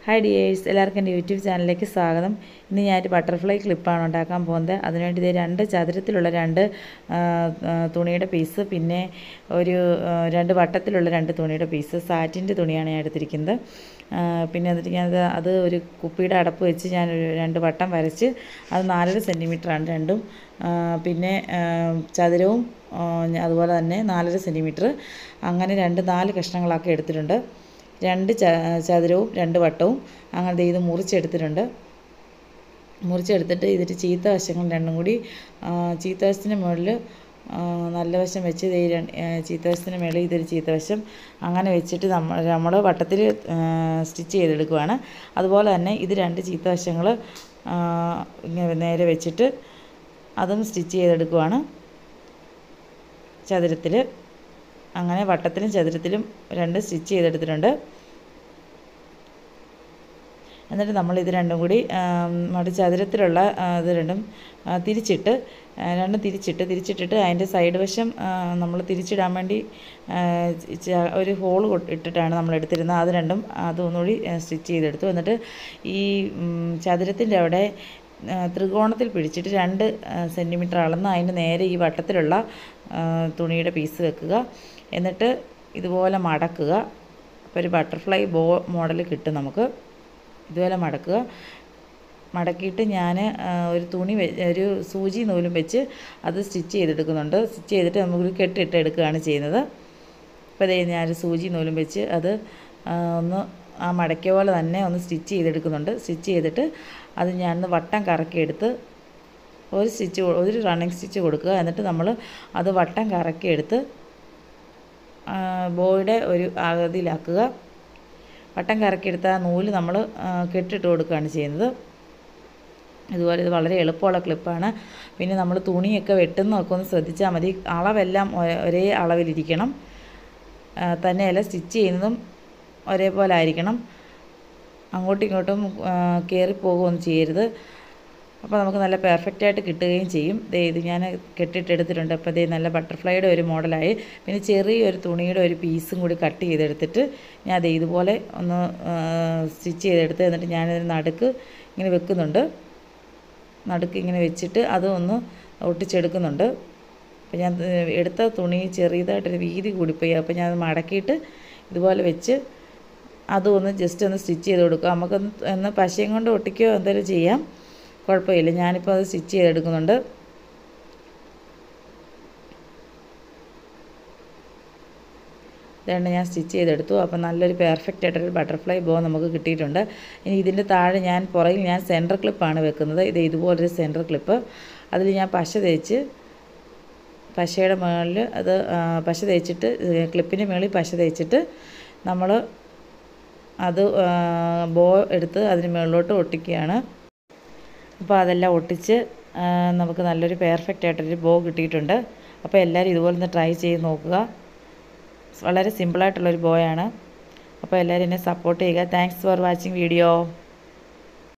Hi dears, എല്ലാവർക്കും എൻ്റെ YouTube ചാനലിലേക്ക് സ്വാഗതം. ഇന്ന് ഞാനൊരു ബട്ടർഫ്ലൈ ക്ലിപ്പാണ് ഉണ്ടാക്കാൻ പോകുന്നത്. അതിനുവേണ്ടി ഇത് രണ്ട് ചതുരത്തിലുള്ള തുണിയുടെ പീസ്, പിന്നെ രണ്ട് വട്ടത്തിലുള്ള രണ്ട് തുണിയുടെ പീസ്, സാറ്റിൻ്റെ തുണിയാണ് ഞാൻ എടുത്തിരിക്കുന്നത്. പിന്നെ എന്നിട്ട് അത് ഒരു കുപ്പിയുടെ അടപ്പ് വെച്ച് ഞാനൊരു രണ്ട് വട്ടം വരച്ച് അത് 4.5 സെൻറ്റിമീറ്ററാണ് രണ്ടും. പിന്നെ ചതുരവും അതുപോലെ തന്നെ 4.5 സെൻറ്റിമീറ്റർ, അങ്ങനെ 4 കഷ്ണങ്ങളാക്കി എടുത്തിട്ടുണ്ട്. രണ്ട് ചതുരവും രണ്ട് വട്ടവും അങ്ങനെ ഇത് മുറിച്ചെടുത്തിട്ടുണ്ട്. മുറിച്ചെടുത്തിട്ട് ഇതിൻ്റെ ചീത്ത വശങ്ങൾ രണ്ടും കൂടി ചീത്ത വശത്തിന് മുകളിൽ നല്ല വശം വെച്ച് ചീത്ത വശത്തിന് മുകളിൽ ഇതൊരു ചീത്ത വശം അങ്ങനെ വെച്ചിട്ട് നമ്മൾ വട്ടത്തിൽ സ്റ്റിച്ച് ചെയ്തെടുക്കുകയാണ്. അതുപോലെ തന്നെ ഇത് രണ്ട് ചീത്ത വശങ്ങൾ ഇങ്ങനെ നേരെ വെച്ചിട്ട് അതും സ്റ്റിച്ച് ചെയ്തെടുക്കുകയാണ് ചതുരത്തിൽ. അങ്ങനെ വട്ടത്തിലും ചതുരത്തിലും രണ്ട് സ്റ്റിച്ച് ചെയ്തെടുത്തിട്ടുണ്ട്. എന്നിട്ട് നമ്മൾ ഇത് രണ്ടും കൂടി ചതുരത്തിലുള്ള ഇത് രണ്ടും തിരിച്ചിട്ടിട്ട് അതിൻ്റെ സൈഡ് വശം നമ്മൾ തിരിച്ചിടാൻ വേണ്ടി ഒരു ഹോൾ ഇട്ടിട്ടാണ് നമ്മൾ എടുത്തിരുന്നത്. അത് രണ്ടും അതൊന്നുകൂടി സ്റ്റിച്ച് ചെയ്തെടുത്തു. എന്നിട്ട് ഈ ചതുരത്തിൻ്റെ അവിടെ ത്രികോണത്തിൽ പിടിച്ചിട്ട് 2 സെൻറ്റിമീറ്റർ അളന്ന് അതിന് നേരെ ഈ വട്ടത്തിലുള്ള തുണിയുടെ പീസ് വെക്കുക. എന്നിട്ട് ഇതുപോലെ മടക്കുക. അപ്പോൾ ഒരു ബട്ടർഫ്ലൈ ബോ മോഡൽ കിട്ടും നമുക്ക്. ഇതുപോലെ മടക്കിയിട്ട് ഞാൻ ഒരു സൂചി നൂലും വെച്ച് അത് സ്റ്റിച്ച് ചെയ്തെടുക്കുന്നുണ്ട്. സ്റ്റിച്ച് ചെയ്തിട്ട് നമുക്ക് കെട്ടിട്ട് എടുക്കുകയാണ് ചെയ്യുന്നത്. അപ്പോൾ അതേ ഞാനൊരു സൂചി നൂലും വെച്ച് അത് ഒന്ന് ആ മടക്കിയ പോലെ തന്നെ ഒന്ന് സ്റ്റിച്ച് ചെയ്തെടുക്കുന്നുണ്ട്. സ്റ്റിച്ച് ചെയ്തിട്ട് അത് ഞാൻ വട്ടം കറക്കിയെടുത്ത് ഒരു റണ്ണിങ് സ്റ്റിച്ച് കൊടുക്കുക. എന്നിട്ട് നമ്മൾ അത് വട്ടം കറക്കിയെടുത്ത് ബോയുടെ ഒരു ആകൃതിയിലാക്കുക. വട്ടം കറക്കിയെടുത്ത ആ നൂല് നമ്മൾ കെട്ടിട്ട് കൊടുക്കുകയാണ് ചെയ്യുന്നത്. ഇതുപോലെ ഇത് വളരെ എളുപ്പമുള്ള ക്ലിപ്പാണ്. പിന്നെ നമ്മൾ തുണിയൊക്കെ വെട്ടുന്നതൊക്കെ ഒന്ന് ശ്രദ്ധിച്ചാൽ മതി. അളവെല്ലാം ഒരേ അളവിലിരിക്കണം. തന്നെയല്ല സ്റ്റിച്ച് ചെയ്യുന്നതും ഒരേപോലെ ആയിരിക്കണം. അങ്ങോട്ടും ഇങ്ങോട്ടും കയറിപ്പോകുകയൊന്നും ചെയ്യരുത്. അപ്പോൾ നമുക്ക് നല്ല പെർഫെക്റ്റായിട്ട് കിട്ടുകയും ചെയ്യും. ഇത് ഞാൻ കെട്ടിട്ടെടുത്തിട്ടുണ്ട്. അപ്പോൾ നല്ല ബട്ടർഫ്ലൈയുടെ ഒരു മോഡലായി. പിന്നെ ചെറിയൊരു തുണിയുടെ ഒരു പീസും കൂടി കട്ട് ചെയ്തെടുത്തിട്ട് ഞാൻ ഇതുപോലെ ഒന്ന് സ്റ്റിച്ച് ചെയ്തെടുത്ത് എന്നിട്ട് ഞാനതിന് നടുക്ക് ഇങ്ങനെ വെക്കുന്നുണ്ട്. നടുക്ക് ഇങ്ങനെ വെച്ചിട്ട് അതൊന്ന് ഒട്ടിച്ചെടുക്കുന്നുണ്ട്. അപ്പോൾ ഞാൻ എടുത്ത തുണി ചെറിയതായിട്ടൊരു വീതി കൂടിപ്പോയി. അപ്പോൾ ഞാൻ അത് മടക്കിയിട്ട് ഇതുപോലെ വെച്ച് അതൊന്ന് ജസ്റ്റ് ഒന്ന് സ്റ്റിച്ച് ചെയ്ത് കൊടുക്കുക. നമുക്കൊന്ന് പശയും കൊണ്ട് ഒട്ടിക്കുകയോ എന്തെങ്കിലും ചെയ്യാം, കുഴപ്പമില്ല. ഞാനിപ്പോൾ അത് സ്റ്റിച്ച് ചെയ്തെടുക്കുന്നുണ്ട്. ഇതാണ് ഞാൻ സ്റ്റിച്ച് ചെയ്തെടുത്തു. അപ്പോൾ നല്ലൊരു പെർഫെക്റ്റ് ആയിട്ടൊരു ബട്ടർഫ്ലൈ ബോ നമുക്ക് കിട്ടിയിട്ടുണ്ട്. ഇനി ഇതിൻ്റെ താഴെ പുറകിൽ ഞാൻ സെൻറ്റർ ക്ലിപ്പാണ് വെക്കുന്നത്. ഇതുപോലൊരു സെൻറ്റർ ക്ലിപ്പ്. അതിൽ ഞാൻ പശയുടെ മുകളിൽ പശ തേച്ചിട്ട് ക്ലിപ്പിൻ്റെ മുകളിൽ പശ തേച്ചിട്ട് നമ്മൾ അത് ബോ എടുത്ത് അതിന് മുകളിലോട്ട് ഒട്ടിക്കുകയാണ്. അപ്പോൾ അതെല്ലാം ഒട്ടിച്ച് നമുക്ക് നല്ലൊരു പെർഫെക്റ്റ് ആയിട്ടൊരു ബോ കിട്ടിയിട്ടുണ്ട്. അപ്പോൾ എല്ലാവരും ഇതുപോലെ ഒന്ന് ട്രൈ ചെയ്ത് നോക്കുക. വളരെ സിമ്പിളായിട്ടുള്ളൊരു ബോയാണ്. അപ്പോൾ എല്ലാവരും എന്നെ സപ്പോർട്ട് ചെയ്യുക. Thanks for watching video.